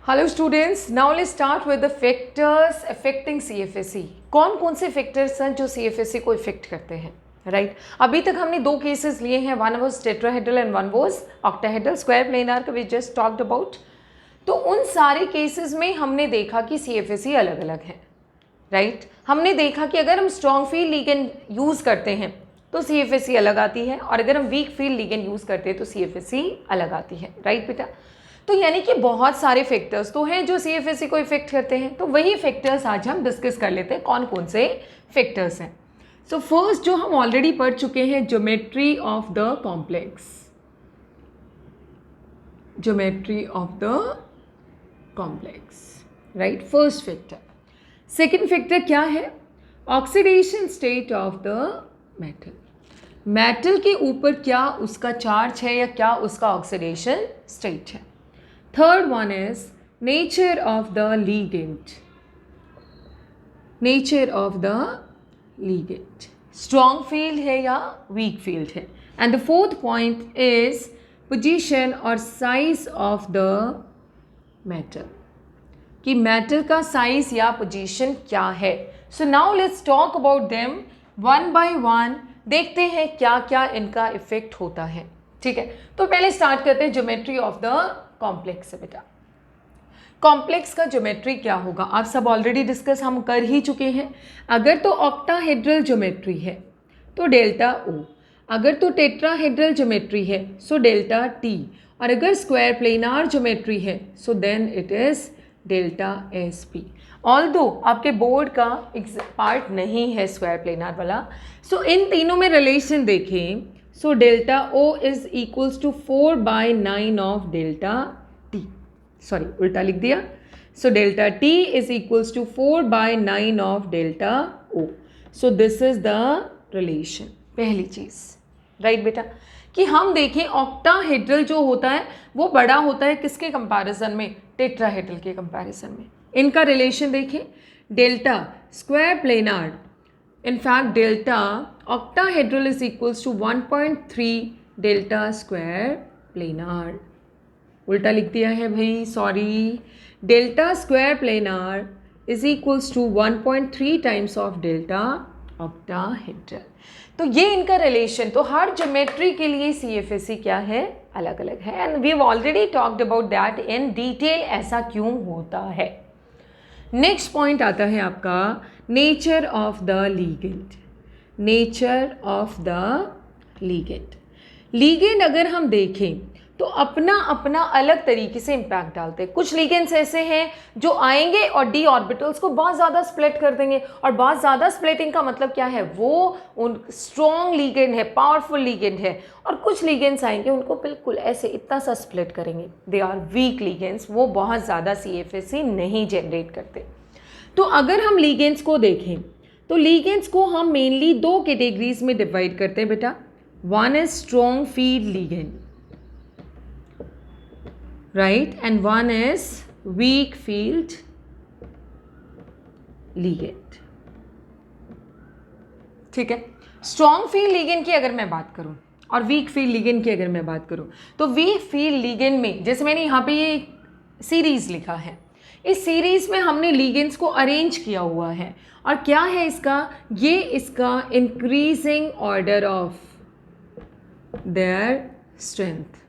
Hello students, now let's start with the factors affecting CFSE. कौन कौन से factors हैं जो सीएफएसई को इफेक्ट करते हैं, राइट? अभी तक हमने दो केसेस लिए हैं, one was tetrahedral and one was octahedral square planar का वी जस्ट टॉक्ड अबाउट। तो उन सारे केसेस में हमने देखा कि सीएफएसई अलग अलग है, राइट? हमने देखा कि अगर हम स्ट्रॉन्ग फील्ड लिगेंड यूज़ करते हैं तो सीएफएसई अलग आती है, और अगर हम वीक फील्ड लिगेंड यूज़ करते हैं तो सीएफएसई अलग आती है, राइट बेटा? तो यानी कि बहुत सारे फैक्टर्स तो हैं जो सीएफएसई को इफेक्ट करते हैं। तो वही फैक्टर्स आज हम डिस्कस कर लेते हैं, कौन कौन से फैक्टर्स हैं। सो फर्स्ट जो हम ऑलरेडी पढ़ चुके हैं, geometry of the complex. Geometry of the complex, right? First factor. Second factor क्या है? Oxidation state of the metal. Metal के ऊपर क्या उसका चार्ज है या क्या उसका ऑक्सीडेशन स्टेट है। Third one is nature of the ligand. Nature of the ligand, strong field है या वीक फील्ड है। And the fourth point is position और साइज ऑफ द मेटल, कि मेटल का साइज या पोजीशन क्या है। So now let's talk about them one by one, देखते हैं क्या क्या इनका इफेक्ट होता है, ठीक है? तो पहले स्टार्ट करते हैं ज्योमेट्री ऑफ द कॉम्प्लेक्स से। बेटा कॉम्प्लेक्स का ज्योमेट्री क्या होगा आप सब ऑलरेडी डिस्कस हम कर ही चुके हैं। अगर तो ऑक्टाहेड्रल ज्योमेट्री है तो डेल्टा ओ, अगर तो टेट्राहेड्रल ज्योमेट्री है सो डेल्टा टी, और अगर स्क्वायर प्लेनार ज्योमेट्री है so then it is delta S P. Although आपके बोर्ड का पार्ट नहीं है स्क्वायर प्लेनार वाला, सो इन तीनों में रिलेशन देखें। So delta O is equals to 4/9 of delta T, sorry उल्टा लिख दिया। So delta T is equals to 4/9 of delta O. So this is the relation, पहली चीज, राइट बेटा? कि हम देखें ऑक्टाहेड्रल जो होता है वो बड़ा होता है किसके कंपैरिजन में? टेट्राहेड्रल के कंपैरिजन में। इनका रिलेशन देखें, delta square planar, in fact delta octahedral is equals to 1.3 delta square planar. उल्टा लिख दिया है भाई, sorry. Delta square planar is equals to 1.3 times of delta octahedral. तो ये इनका रिलेशन, तो हर ज्योमेट्री के लिए सीएफएसई क्या है? अलग अलग है। And we have already talked about that in detail, ऐसा क्यों होता है। नेक्स्ट पॉइंट आता है आपका nature of the ligand. Nature of the ligand, ligand अगर हम देखें तो अपना अपना अलग तरीके से इम्पैक्ट डालते हैं। कुछ लीगेंड्स ऐसे हैं जो आएंगे और डी ऑर्बिटल्स को बहुत ज़्यादा स्प्लिट कर देंगे, और बहुत ज़्यादा स्प्लिटिंग का मतलब क्या है? वो उन स्ट्रॉन्ग लीगेंड है, पावरफुल लीगेंड है। और कुछ लीगेंड्स आएंगे उनको बिल्कुल ऐसे इतना सा स्प्लिट करेंगे, दे आर वीक लीगेंड्स, वो बहुत ज़्यादा सीएफएसई नहीं जनरेट करते। तो अगर हम लीगेंड्स को देखें तो लीगेंड्स को हम मेनली दो कैटेगरीज में डिवाइड करते हैं बेटा। One is strong field ligand, right, and one is weak field ligand, ठीक है? स्ट्रॉन्ग फील्ड लिगेंड की अगर मैं बात करूं और वीक फील्ड लिगेंड की अगर मैं बात करूं, तो वीक फील्ड लिगेंड में जैसे मैंने यहाँ पे ये सीरीज लिखा है, इस सीरीज में हमने लिगेंड्स को अरेंज किया हुआ है। और क्या है इसका? ये इसका increasing order of their strength,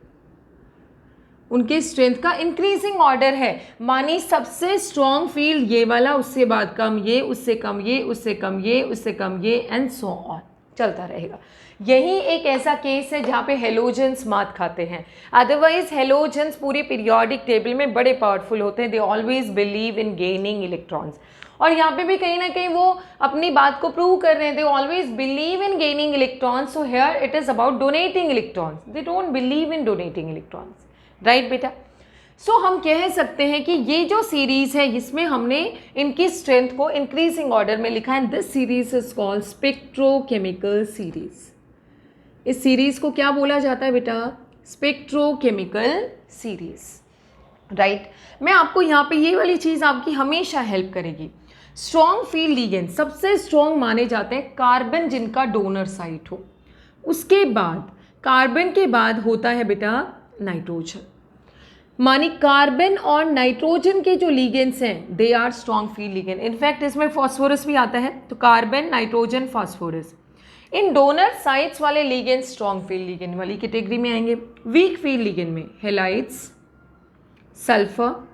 उनके स्ट्रेंथ का इंक्रीजिंग ऑर्डर है। मानी सबसे स्ट्रॉन्ग फील्ड ये वाला, उससे बाद कम ये, उससे कम ये, उससे कम ये, उससे कम ये, एंड सो ऑन चलता रहेगा। यही एक ऐसा केस है जहाँ पे हेलोजेंस मात खाते हैं। अदरवाइज हेलोजेंस पूरे पीरियोडिक टेबल में बड़े पावरफुल होते हैं, they always believe in gaining electrons. और यहाँ पे भी कहीं ना कहीं वो अपनी बात को प्रूव कर रहे हैं, they always believe in gaining electrons. So here it is about donating electrons, they don't believe in donating electrons, right बेटा? सो हम कह सकते हैं कि ये जो सीरीज है इसमें हमने इनकी स्ट्रेंथ को इंक्रीजिंग ऑर्डर में लिखा है। This series is called spectrochemical series. इस सीरीज को क्या बोला जाता है बेटा? Spectrochemical series, right? मैं आपको यहाँ पे ये वाली चीज़ आपकी हमेशा हेल्प करेगी। स्ट्रॉन्ग फील्ड लिगेंड सबसे स्ट्रॉन्ग माने जाते हैं कार्बन जिनका डोनर साइट हो। उसके बाद कार्बन के बाद होता है बेटा नाइट्रोजन। मानी कार्बन और नाइट्रोजन के जो लिगेंड्स हैं they are strong field ligand. In fact इसमें फॉस्फोरस भी आता है, तो कार्बन, नाइट्रोजन, फॉस्फोरस, इन डोनर साइट्स वाले लिगेंड स्ट्रॉन्ग फील्ड लिगेंड वाली कैटेगरी में आएंगे। वीक फील्ड लिगेंड में हेलाइड्स, सल्फर,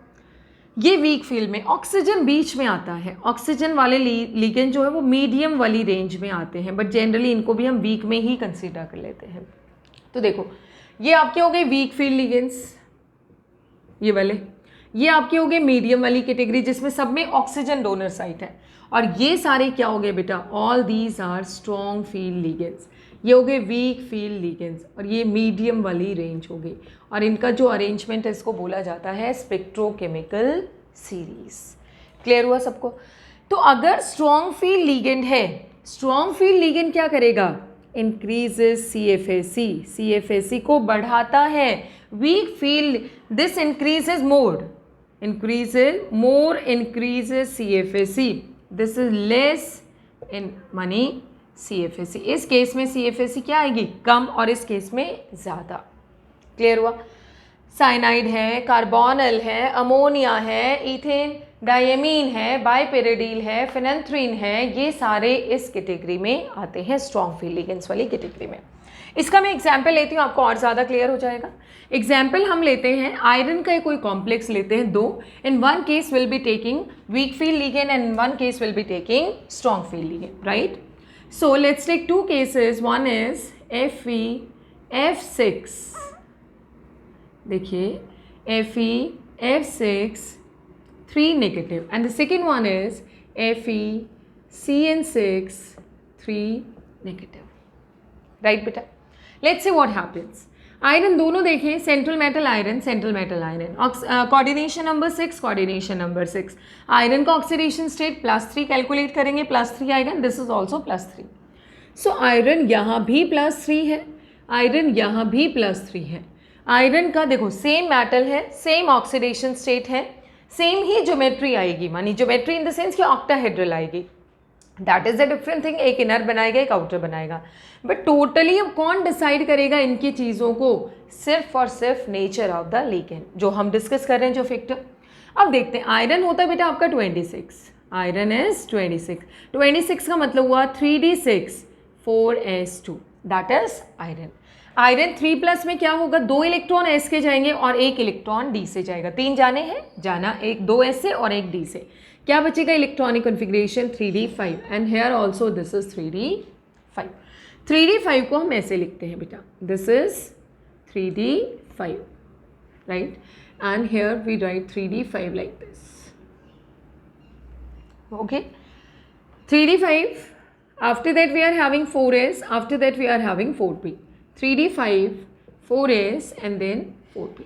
ये वीक फील्ड में। ऑक्सीजन बीच में आता है, ऑक्सीजन वाले लिगेंड जो है वो मीडियम वाली रेंज में आते हैं, बट जनरली इनको भी हम वीक में ही कंसीडर कर लेते हैं। तो देखो ये आपके हो गए वीक फील्ड लिगेंड्स, ये वाले, ये आपके हो गए मीडियम वाली कैटेगरी जिसमें सब में ऑक्सीजन डोनर साइट है, और ये सारे क्या हो गए बेटा, all these are strong field ligands. ये हो गए वीक फील्ड लिगेंड्स और ये मीडियम वाली रेंज हो गई, और इनका जो अरेंजमेंट है इसको बोला जाता है स्पेक्ट्रोकेमिकल सीरीज। क्लियर हुआ सबको? तो अगर स्ट्रॉन्ग फील्ड लिगेंड है, स्ट्रॉन्ग फील्ड लिगेंड क्या करेगा, इंक्रीजेस CFAC, CFAC को बढ़ाता है। Weak field this increases more, increases CFAC, this is less in money CFAC। इस केस में CFAC क्या आएगी, कम, और इस केस में ज़्यादा। क्लियर हुआ? साइनाइड है, कार्बोनल है, अमोनिया है, इथेन डायमीन है, बाइपेरिडील है, फिनेंथ्रीन है, ये सारे इस कैटेगरी में आते हैं, स्ट्रॉन्ग फील्ड लिगेंड्स वाली कैटेगरी में। इसका मैं एग्जाम्पल लेती हूँ, आपको और ज़्यादा क्लियर हो जाएगा। एग्जाम्पल हम लेते हैं आयरन का कोई कॉम्प्लेक्स लेते हैं दो, in one case will be taking week field ligand and in one case will be taking strong field ligand, right? So let's take two cases. One is FeF6, देखिए FeF6 3 negative, and the second one is FeCN6 3 negative, right बेटा? Let's see what happens. Iron दोनों देखें, central metal iron, central metal iron, coordination number 6, coordination number 6। Iron का oxidation state +3 calculate करेंगे, +3 आएगा, this is also +3। So iron यहाँ भी +3 है, iron यहाँ भी +3 है। आयरन का देखो सेम मेटल है, सेम ऑक्सीडेशन स्टेट है, सेम ही ज्योमेट्री आएगी, मानी ज्योमेट्री इन द सेंस कि ऑक्टाहेड्रल आएगी, that is a different thing. एक इनर बनाएगा, एक आउटर बनाएगा, बट टोटली अब कौन डिसाइड करेगा इनकी चीज़ों को, सिर्फ और सिर्फ नेचर ऑफ द लिगेंड जो हम डिस्कस कर रहे हैं, जो फैक्टर। अब देखते हैं, आयरन होता है बेटा आपका 26, आयरन इज 26, 26 का मतलब हुआ 3d6 4s2, that is iron. Iron 3+ में क्या होगा, 2 इलेक्ट्रॉन s के जाएंगे और 1 इलेक्ट्रॉन d से जाएगा, 3 जाने हैं, जाना एक 2 s से और 1 d से, क्या बचेगा, electronic configuration 3d5, and here also this is 3d5। 3d5 को हम ऐसे लिखते हैं बेटा, this is 3d5, right, and here we write 3d5 like this, okay. 3d5, after that we are having 4s, after that we are having 4p, 3d5 4s and then 4p,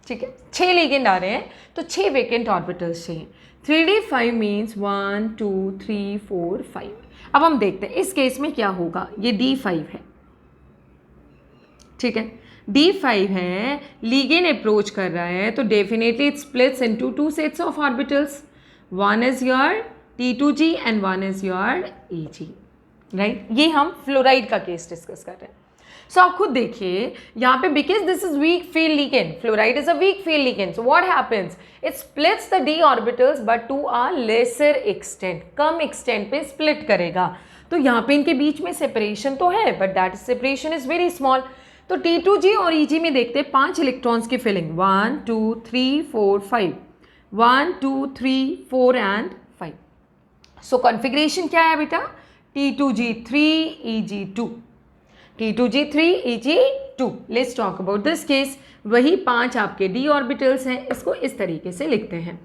ठीक है। 6 ligand आ रहे हैं तो 6 vacant orbitals चाहिए। 3d5 means 1 2 3 4 5। अब हम देखते हैं इस केस में क्या होगा, ये d5 है, ठीक है, d5 है, लिगेंड अप्रोच कर रहा है, तो definitely it splits into 2 sets of orbitals, one is your T2G and one is your Eg, right. ये हम फ्लोराइड का केस डिस्कस कर रहे हैं। सो आप खुद देखिए यहाँ पे, because this is weak field ligand, fluoride is a weak field ligand, so what happens, it splits the d orbitals but to a lesser extent, कम एक्सटेंट पे स्प्लिट करेगा। तो यहाँ पे इनके बीच में सेपरेशन तो है, but that separation is very small. तो T2G और Eg में देखते हैं 5 इलेक्ट्रॉन्स की फिलिंग, 1 2 3 4 5, 1 2 3 4 एंड 5। सो कॉन्फ़िगरेशन क्या है बेटा, T2G3 Eg2, T2G3 Eg2। Let's talk about this case. वही 5 आपके d ऑर्बिटल्स हैं, इसको इस तरीके से लिखते हैं,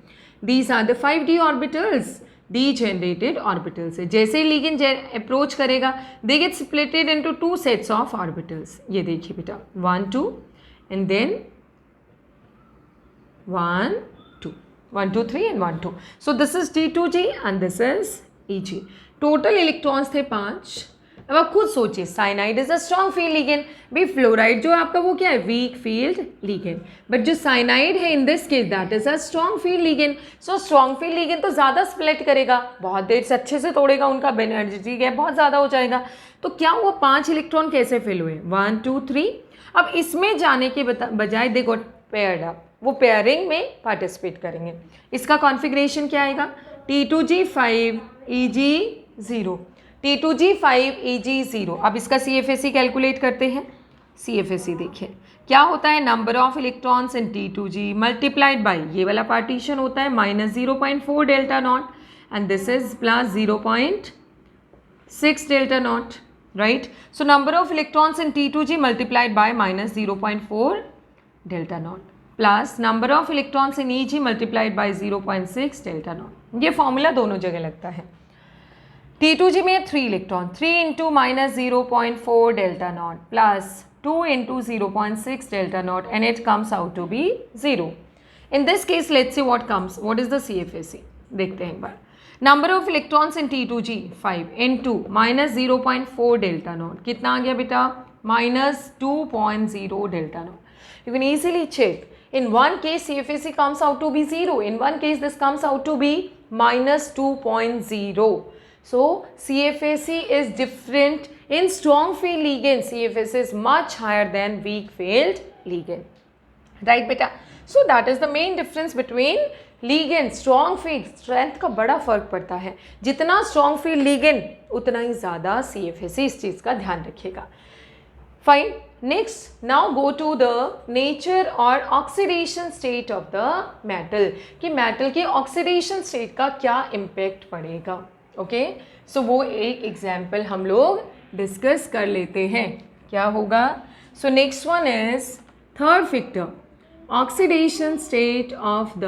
these are the 5 d orbitals, degenerated orbitals है। जैसे ही लिगेंड अप्रोच करेगा they get splitted into 2 sets of orbitals. ये देखिए बेटा 1 2 and then 1 2, 1 2 3 and 1 2। So this is T2G and this is Eg। Total electrons थे 5। अब आप खुद सोचिए, cyanide is a strong field ligand, भाई फ्लोराइड जो आपका वो क्या है, वीक फील्ड लिगेंड, बट जो साइनाइड है in this case that is a strong field ligand. So strong field ligand तो ज़्यादा स्प्लिट करेगा, बहुत देर से अच्छे से तोड़ेगा, उनका एनर्जी गैप बहुत ज़्यादा हो जाएगा। तो क्या वो 5 इलेक्ट्रॉन कैसे फिल हुए, 1 2 3। अब इसमें जाने के बजाय दे गॉट पेयर्ड अप, वो पेयरिंग में पार्टिसिपेट करेंगे। इसका कॉन्फ़िगरेशन क्या आएगा? T2G5 EG0, T2G5 EG0। अब इसका CFAC कैलकुलेट करते हैं। CFAC देखिए क्या होता है, number of electrons in T2G multiplied by ये वाला पार्टीशन होता है -0.4 delta not and this is plus 0.6 delta not, right? So number of electrons in T2G multiplied by -0.4 delta not plus number of electrons in EG multiplied by 0.6 delta not. ये formula दोनों जगह लगता है। T2G में 3 electron, 3 into -0.4 delta not plus 2 into 0.6 delta naught and it comes out to be 0. In this case, let's see what comes. What is the CFAC? देखते हैं एक बार। Number of electrons in T2G 5 into -0.4 delta naught कितना आ गया बेटा? -2.0 delta naught. You can easily check. In one case, CFAC comes out to be 0. In one case, this comes out to be -2.0. So CFAC is different in strong field ligand. CFAC is much higher than weak field ligand, right beta? So that is the main difference between ligand, strong field strength का बड़ा फर्क पड़ता है। जितना strong field ligand उतना ही ज़्यादा CFAC, इस चीज़ का ध्यान रखिएगा। Fine. Next, now go to the nature or oxidation state of the metal, कि metal के oxidation state का क्या impact पड़ेगा। ओके, सो वो एक एग्जाम्पल हम लोग डिस्कस कर लेते हैं, क्या होगा? So next one is third factor, oxidation state of the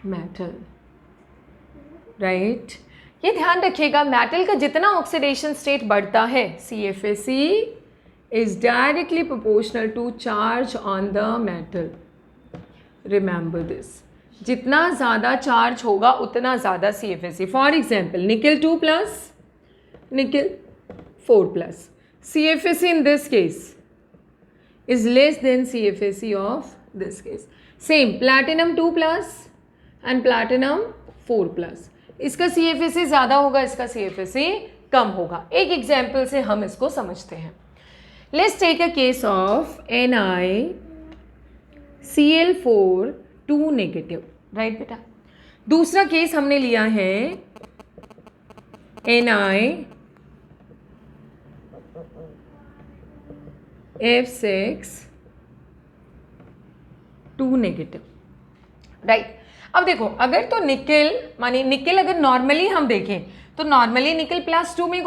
metal, right? ये ध्यान रखिएगा, मेटल का जितना ऑक्सीडेशन स्टेट बढ़ता है, CFAC is directly proportional to charge on the metal. Remember this, जितना ज़्यादा चार्ज होगा उतना ज़्यादा CFAC। फॉर एग्जाम्पल निकल 2 प्लस निकल 4 plus, CFAC in this case is less than CFAC of this case. Same platinum 2 plus and platinum 4 plus, इसका CFAC ज़्यादा होगा, इसका CFAC कम होगा। एक एग्जाम्पल से हम इसको समझते हैं। Let's take a case of NiCl4 2 negative, right बेटा? दूसरा केस हमने लिया है NiF6 2 नेगेटिव, राइट? अब देखो, अगर तो निकल माने निकल अगर नॉर्मली हम देखें तो नॉर्मली निकल +2 में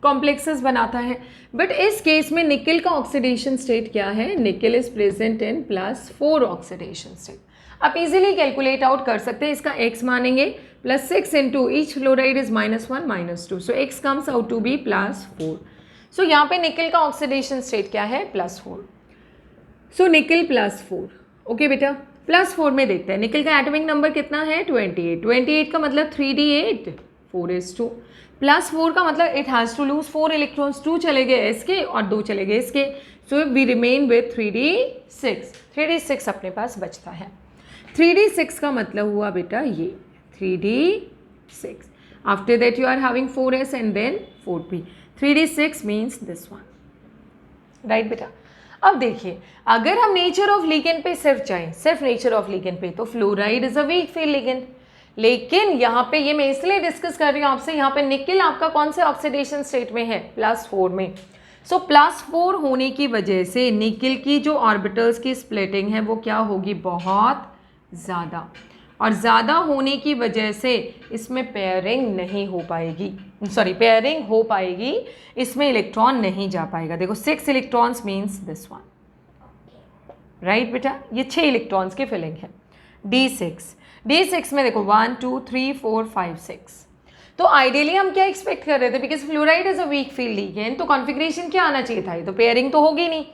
कॉम्प्लेक्सेस बनाता है, बट इस केस में निकल का ऑक्सीडेशन स्टेट क्या है? Nickel is present in +4 oxidation state. आप इजीली कैलकुलेट आउट कर सकते हैं, इसका x मानेंगे +6 into each fluoride is -1 -2, so x comes out to be +4। So यहाँ पे निकल का ऑक्सीडेशन स्टेट क्या है? +4। सो निकल +4, ओके बेटा? +4 में देखते हैं निकल का एटॉमिक नंबर कितना है? 28। 28 का मतलब 3d8 4s2 +4 का मतलब it has to lose 4 electrons, 2 चले गए इसके और 2 चले गए इसके, so we remain with 3d6। 3d6 अपने पास बचता है। 3d6 का मतलब हुआ बेटा ये 3d6। After that you are having 4s and then 4p। 3d6 means this one, right बेटा? अब देखिए, अगर हम नेचर ऑफ लिगेंड पे सिर्फ जाएं, सिर्फ नेचर ऑफ लिगेंड पे, तो fluoride is a weak field ligand. लेकिन यहाँ पे ये मैं इसलिए डिस्कस कर रही हूँ आपसे, यहाँ पे निकल आपका कौन से ऑक्सीडेशन स्टेट में है? +4 में। सो +4 होने की वजह से निकल की जो ऑर्बिटल्स की स्प्लिटिंग है वो क्या होगी? बहुत ज़्यादा, और ज़्यादा होने की वजह से इसमें पेयरिंग नहीं हो पाएगी, सॉरी पेयरिंग हो पाएगी, इसमें इलेक्ट्रॉन नहीं जा पाएगा। देखो 6 electrons means this one, right बेटा? ये 6 इलेक्ट्रॉन्स की फिलिंग है। D6 में देखो 1 2 3 4 5 6। तो आइडियली हम क्या एक्सपेक्ट कर रहे थे? Because fluoride is a weak field ligand, तो कॉन्फिगरेशन क्या आना चाहिए था? ये तो पेयरिंग तो होगी नहीं।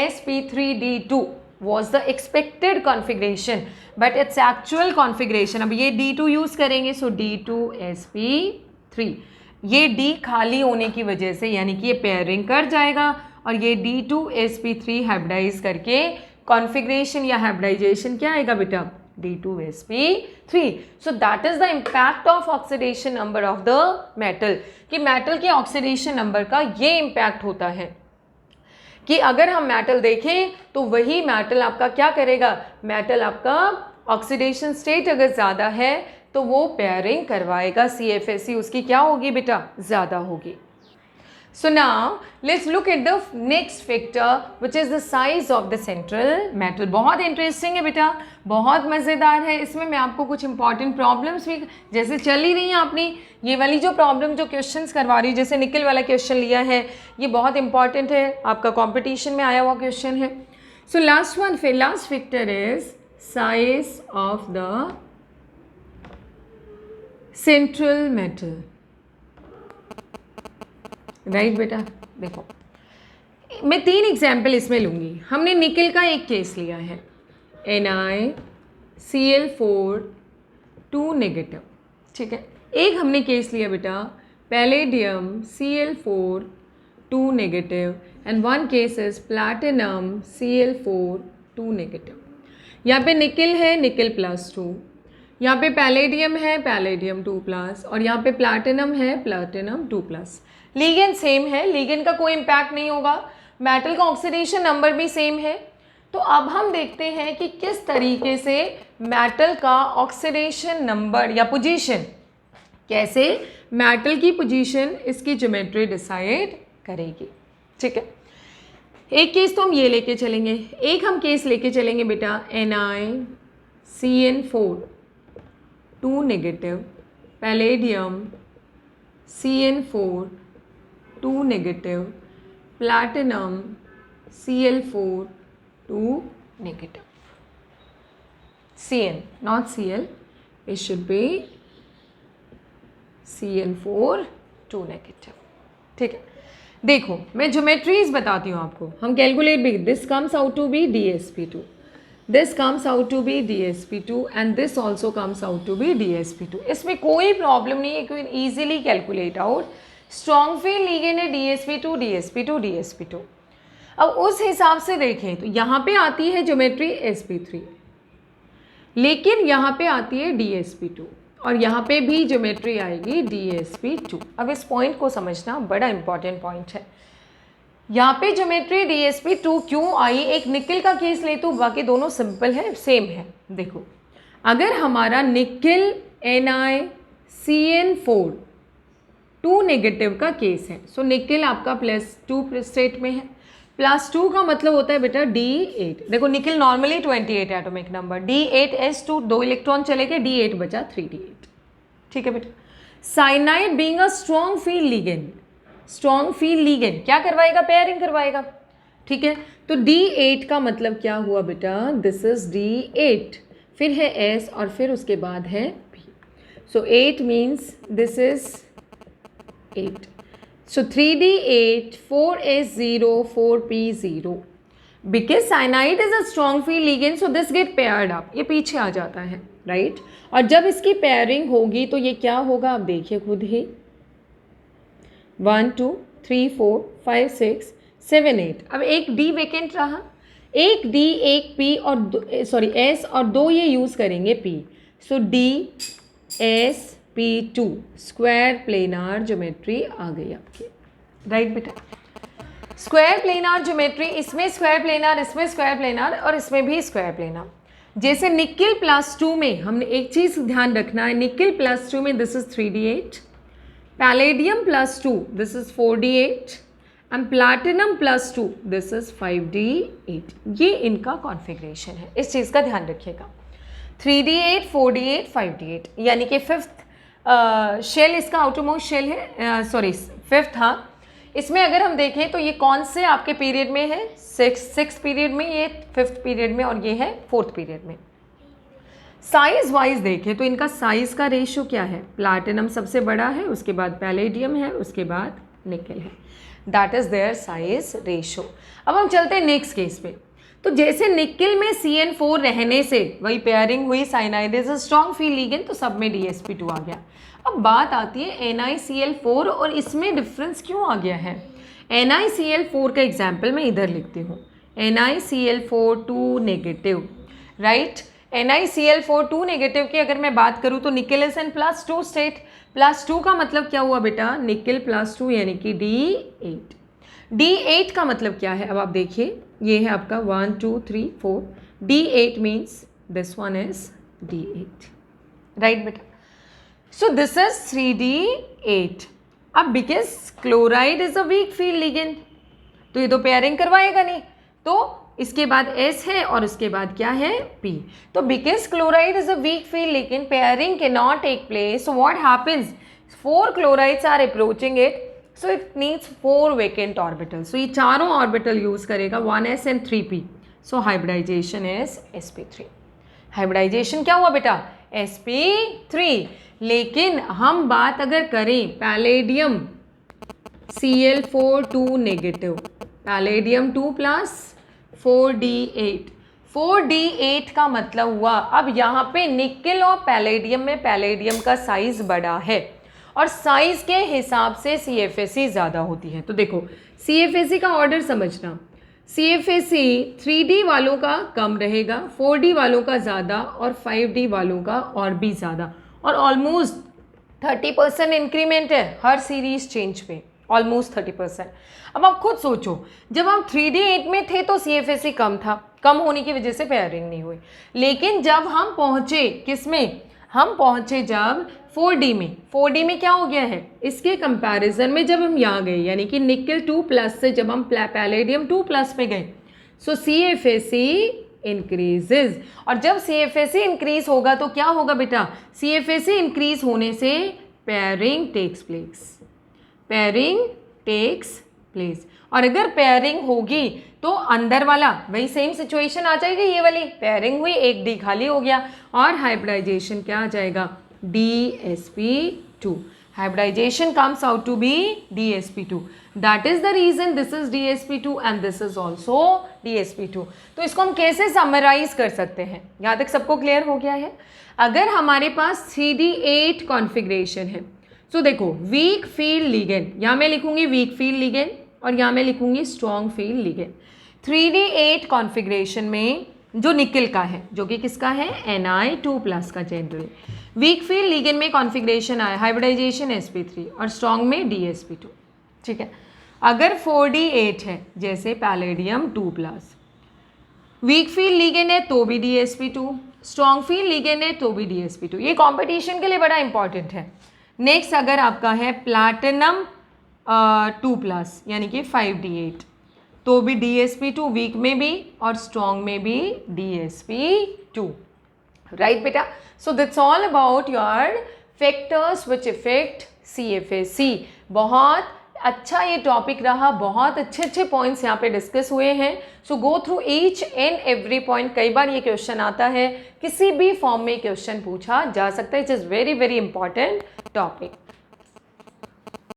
sp3d2 was the expected configuration, but its actual configuration, अब ये D2 यूज़ करेंगे, सो D2sp3, ये D खाली होने की वजह से यानी कि ये पेयरिंग कर जाएगा और ये D2sp3 हाइब्रिडाइज करके कॉन्फिगरेशन या हाइब्रिडाइजेशन क्या आएगा बेटा? D2sp3। So that is the impact of oxidation number of the metal, कि मेटल के ऑक्सीडेशन नंबर का ये इम्पैक्ट होता है। कि अगर हम मेटल देखें तो वही मेटल आपका क्या करेगा, मेटल आपका ऑक्सीडेशन स्टेट अगर ज़्यादा है तो वो पेयरिंग करवाएगा, CFSE उसकी क्या होगी बेटा, ज़्यादा होगी. So now let's look at the next factor which is the size of the central metal. बहुत इंटरेस्टिंग है बेटा, बहुत मज़ेदार है. इसमें मैं आपको कुछ इंपॉर्टेंट प्रॉब्लम्स भी जैसे चल ही रही हैं आपने ये वाली जो प्रॉब्लम जो क्वेश्चंस करवा रही, जैसे निकल वाला क्वेश्चन लिया है, ये बहुत इंपॉर्टेंट है, आपका कॉम्पिटिशन में आया हुआ क्वेश्चन है. So last factor is size of the central metal. Right बेटा, देखो मैं 3 एग्जाम्पल इसमें लूँगी. हमने निकल का एक केस लिया है, NiCl4 2 नेगेटिव, ठीक है. एक हमने केस लिया बेटा palladium Cl4 2 negative and one case is platinum Cl4 2 negative. यहाँ पे निकल है निकल +2, यहाँ पे पैलेडियम है पैलेडियम 2+, और यहाँ पे प्लैटिनम है प्लैटिनम 2+. लीगेंड सेम है, लीगेंड का कोई इम्पैक्ट नहीं होगा, मेटल का ऑक्सीडेशन नंबर भी सेम है. तो अब हम देखते हैं कि किस तरीके से मेटल का ऑक्सीडेशन नंबर या पोजीशन, कैसे मेटल की पोजीशन इसकी ज्योमेट्री डिसाइड करेगी. ठीक है, एक केस तो हम ये लेके चलेंगे, एक हम केस लेके चलेंगे बेटा NiCN4 2 negative, palladium CN4 2 negative, platinum Cl4 2 negative. CN not Cl, it should be CN4 2 negative. ठीक है, देखो मैं ज्योमेट्रीज बताती हूँ आपको, हम कैलकुलेट भी. This comes out to be DsP2, this comes out to be DsP2 and this also comes out to be DsP2. इसमें कोई प्रॉब्लम नहीं है, क्योंकि easily calculate out. Strong field ligand है DsP2 DsP2 DsP2. अब उस हिसाब से देखें तो यहाँ पे आती है ज्योमेट्री sp3, लेकिन यहाँ पे आती है DsP2, और यहाँ पे भी ज्योमेट्री आएगी DsP2. अब इस पॉइंट को समझना बड़ा इंपॉर्टेंट पॉइंट है. यहाँ पे ज्योमेट्री DsP2 क्यों आई, एक निकल का केस ले तो बाकी दोनों सिंपल है, सेम है. देखो अगर हमारा निकल NiCN4 2 नेगेटिव का केस है, सो निकल आपका +2 स्टेट में है. +2 का मतलब होता है बेटा D8. देखो निकल normally 28 atomic number, D8S2 2 electron चले गए, D8 बचा 3D8. ठीक है बेटा. Cyanide being a strong field ligand, strong field ligand क्या करवाएगा, पेयरिंग करवाएगा. ठीक है, तो D8 का मतलब क्या हुआ बेटा, दिस इज D8, फिर है S और फिर उसके बाद है P. So 8 means this is 8. So 3D8, 4S0, 4P0. Because cyanide is a strong field ligand, so this get paired up. ये पीछे आ जाता है, राइट. और जब इसकी पेयरिंग होगी तो ये क्या होगा, आप देखिए खुद ही. 1 2 3 4 5 6 7 8. अब एक D वेकेंट रहा, एक D एक P और S और 2 ये यूज़ करेंगे P. सो DsP2 स्क्वायर प्लेनार ज्योमेट्री आ गई आपकी, राइट बेटा. स्क्वायर प्लेनार ज्योमेट्री, इसमें स्क्वायर प्लेनार, इसमें स्क्वायर प्लेनार और इसमें भी स्क्वायर प्लेनार. जैसे निकल +2 में हमने एक चीज़ ध्यान रखना है, निकल +2 में this is 3D8, palladium +2 this is 4D8 and platinum +2 this is 5D8. ये इनका कॉन्फ़िगरेशन है, इस चीज़ का ध्यान रखिएगा. 3D8 4D8 5D8 यानी कि 5th शेल इसका आउटरमोस्ट शेल है, सॉरी 5th. हाँ, इसमें अगर हम देखें तो ये कौन से आपके पीरियड में है, 6th पीरियड में, ये 5th पीरियड में, और ये है 4th पीरियड में. साइज वाइज देखें तो इनका साइज का रेशियो क्या है, प्लैटिनम सबसे बड़ा है, उसके बाद पैलेडियम है, उसके बाद निकल है. That is their size ratio. अब हम चलते हैं नेक्स्ट केस पे. तो जैसे निकल में CN4 रहने से वही पेयरिंग हुई, cyanide is a strong field ligand, तो सब में DsP2 आ गया. अब बात आती है NiCl4, और इसमें डिफरेंस क्यों आ गया है. NiCl4 का एग्जाम्पल मैं इधर लिखती हूँ, NiCl4 2 negative, right. NiCl4 2 negative की अगर मैं बात करूँ तो निकल इज इन +2 स्टेट. +2 का मतलब क्या हुआ बेटा, निकल +2 यानी कि D8. D8 का मतलब क्या है, अब आप देखिए, ये है आपका 1 2 3 4, D8 means this one is D8, right बेटा. So this is 3D8. अब because chloride is a weak field ligand, तो ये तो पेयरिंग करवाएगा नहीं, तो इसके बाद S है और उसके बाद क्या है P. तो because chloride is a weak field लेकिन pairing can not take place, so what happens, 4 chlorides are approaching it, so it needs 4 vacant orbital. So ये चारों ऑर्बिटल यूज करेगा 1s and 3p. So hybridization is sp3. Hybridization क्या हुआ बेटा, sp3. लेकिन हम बात अगर करें palladium Cl4 2 negative, palladium 2 plus 4D8. 4D8 का मतलब हुआ, अब यहाँ पे निकेल और पैलेडियम में पैलेडियम का साइज बड़ा है और साइज के हिसाब से CFAC ज़्यादा होती है. तो देखो CFAC का ऑर्डर समझना, CFAC 3D वालों का कम रहेगा, 4D वालों का ज़्यादा और 5D वालों का और भी ज़्यादा, और ऑलमोस्ट 30% इंक्रीमेंट है हर सीरीज चेंज पे, ऑलमोस्ट 30%. अब आप खुद सोचो, जब हम 3D8 में थे तो CFAC कम था, कम होने की वजह से पेयरिंग नहीं हुई. लेकिन जब हम पहुँचे किस में, हम पहुँचे जब 4D में, 4D में क्या हो गया है, इसके कंपैरिजन में जब हम यहाँ गए, यानी कि निकेल 2 प्लस से जब हम पैलेडियम 2 प्लस पे गए, सो CFAC इंक्रीजेज. और जब CFAC इंक्रीज होगा तो क्या होगा बेटा, CFAC इंक्रीज होने से pairing takes place, pairing takes place. और अगर पेयरिंग होगी तो अंदर वाला वही सेम सिचुएशन आ जाएगी, ये वाली पेयरिंग हुई, एक D खाली हो गया और हाइब्रिडाइजेशन क्या आ जाएगा, DsP2. Hybridization comes out to be DsP2. That is the reason this is DsP2 and this is also DsP2. तो इसको हम कैसे समराइज कर सकते हैं, यहाँ तक सबको क्लियर हो गया है. अगर हमारे पास 3D8 कॉन्फ़िगरेशन है, तो देखो वीक फील्ड लिगेंड, यहाँ मैं लिखूंगी वीक फील्ड लिगेंड और यहाँ मैं लिखूंगी strong field ligand. 3D8 configuration में जो निकेल का है, जो कि किसका है, Ni2 प्लस का जनरल. वीक फील्ड लिगेंड में कॉन्फ़िगरेशन आया हाइब्रिडाइजेशन sp3 और स्ट्रॉन्ग में DsP2. ठीक है. अगर 4D8 है जैसे palladium 2 plus, week field ligand है तो भी DsP2, स्ट्रॉन्ग फील्ड लिगेंड है तो भी DsP2. ये कॉम्पिटिशन के लिए बड़ा इंपॉर्टेंट है. नेक्स्ट अगर आपका है प्लैटिनम 2 प्लस यानी कि 5D8, तो भी DsP2 वीक में भी और स्ट्रॉन्ग में भी DsP2. राइट बेटा. So that's all about your factors which effect CFAC. बहुत अच्छा ये टॉपिक रहा, बहुत अच्छे अच्छे पॉइंट्स यहाँ पे डिस्कस हुए हैं. So go through each and every point. कई बार ये क्वेश्चन आता है, किसी भी फॉर्म में क्वेश्चन पूछा जा सकता है. It is very very important topic.